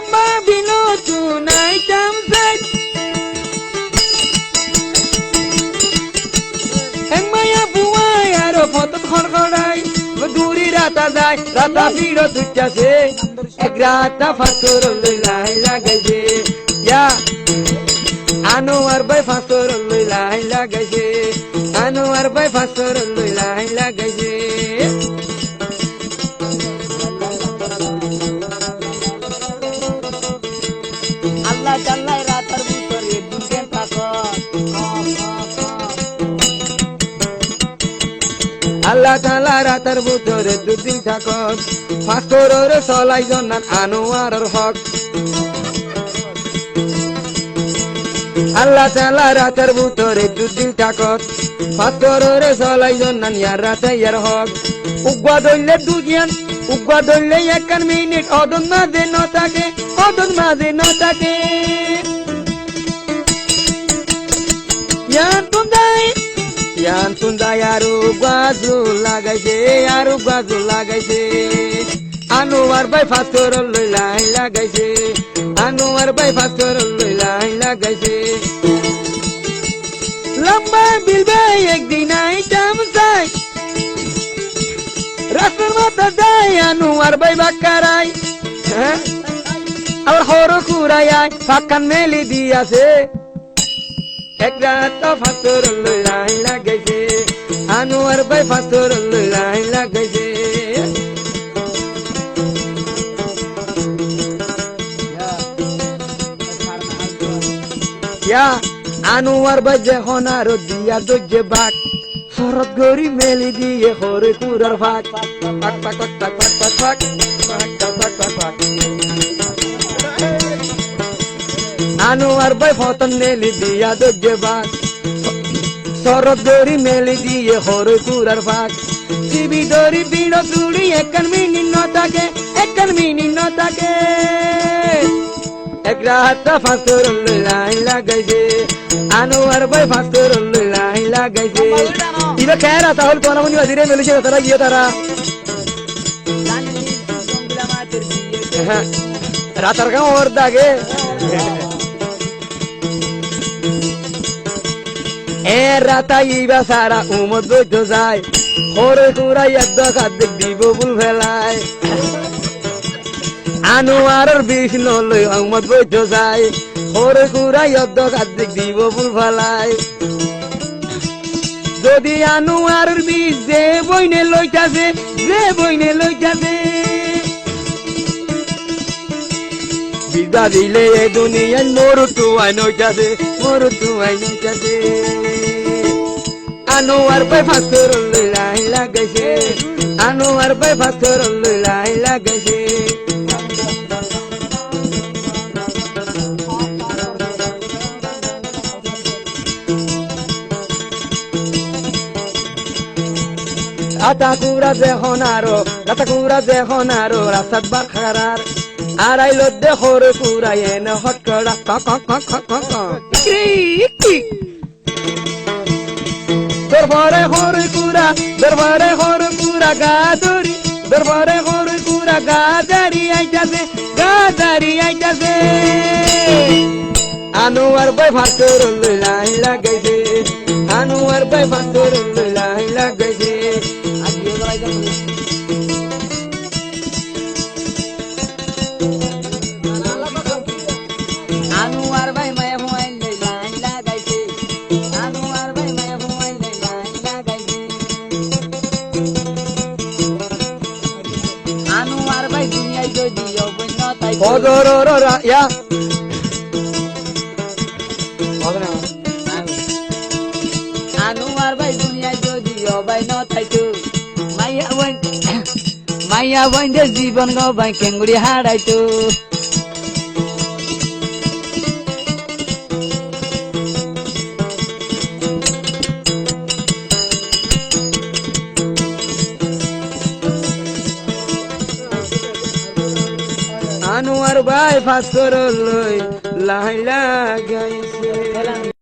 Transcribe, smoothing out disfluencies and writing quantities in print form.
লম্বা বিলো চুনাই চামচাই মায়া বুয়াই আর ফতত খড়খড়াই দূরি রাতা যায় রাতা ভিড় তুচাছে এক রাতা ফাঁসর লাই লাগাইছে ইয়া আনোয়ার ভাই ফাঁসর লাই লাগাইছে আনোয়ার ভাই ফাঁসর লাই লাগাইছে আল্লাহ জাল্লাই রাতার ভিতরে দুদিন থাকো আল্লাহ তাআলা রাতার ভিতরে দুদিন থাকত ফাঁসরের সলাই জন্নাত আনোয়ারের হক আল্লাহ তাআলা রাতার ভিতরে দুদিন থাকত ফাঁসরের সলাই জন্নাত ইয়ার রাতে ইয়ার হক উগবা দইলে দুজিয়ান উগবা দইলে এক মিনিট অদন মাঝে ন থাকে অদন মাঝে ন থাকে ইয়ান তুন্দাই আরো গাজু লাগাইছে আনোয়ার ভাই ফাঁসর লাই লাগাইছে আনোয়ার ভাই ফাঁসর লাই লাগাইছে লম্বা বিল ভাই একদিন আইটাম চাই রাস্তার মাথা যায় আনোয়ার ভাই বাক্কারাই আবার হর কুড়াই ফাঁকান মেলি দিয়াছে এক রাত ফাঁসর লাই লাগাইছে আনোয়ার ভাই ফাঁসর লাই লাগাইছে আনোয়ার ভাই যখন আরো দিয়া দোজে বাক শরৎ গরি মেলি দিয়ে হরে কুড়ার ফাঁক ফাঁক ফাঁক ফাঁক ফাঁক ফাঁক ফাঁক ফাঁক ফাঁক ফাঁক আনোয়ার ভাই ফতন মেলি দিয়া দোজে বাক শরৎ গরি মেলি দিয়ে হরে কুড়ার ফাঁক শিবি দরি বিড় তুড়ি একন মিনিট ন থাকে এক রাত ফাঁসর লাই লাগাইছে আনোয়ার ভাই ফাঁসর লাই লাগাইছে ইবা খেরা তাহলে কোনামনি বাজিরে মেলিছে তারা গিয়ে তারা রাতার গাঁ ওর দাগে এ রাতা ইবা সারা উমদ বৈঠ যায় হরে কুড়াই এক খাদ্য দিব বুল ফেলায় আনোয়ারের বিষ নলই উমদ বৈঠ যায় হরে কুড়াই এক খাদ্য দিব বুল ফেলায় যদি আনোয়ারের বিষ যে বইনে লইতাছে বিদা দিলে এ দুনিয়ায় মরুতু আই নইতাছে আনোয়ার ভাই ফাঁসর লাই লাগাইছে আনোয়ার ভাই ফাঁসর লাই লাগাইছে আতা কুড়া দেখন আরো রাস্তাত বার খারার আড়াইল দেখর কুড়াই এনে হটকড়া দরবারে হরে কুড়া গাদরি দরবারে হরে কুড়া গাদারি আইতাছে আনোয়ার ভাই ফাঁসর লাই লাগাইছে আনোয়ার ভাই ফাঁসর লাই লাগাইছে আনোয়ার ভাই মায়া মোবাইল লাই লাগাইছে আনোয়ার ভাই মায়া মোবাইল লাই লাগাইছে আনোয়ার ভাই দুনিয়ায় যদি অবন্য তাই ইয়া আনোয়ার ভাই দুনিয়ায় যদি অবাই ন থাইতো মাইয়া বইন্দের জীবন গবাই কেঙ্গুড়ি হারাইতো আনোয়ার ভাই ফাঁসর লাই লাগাইছে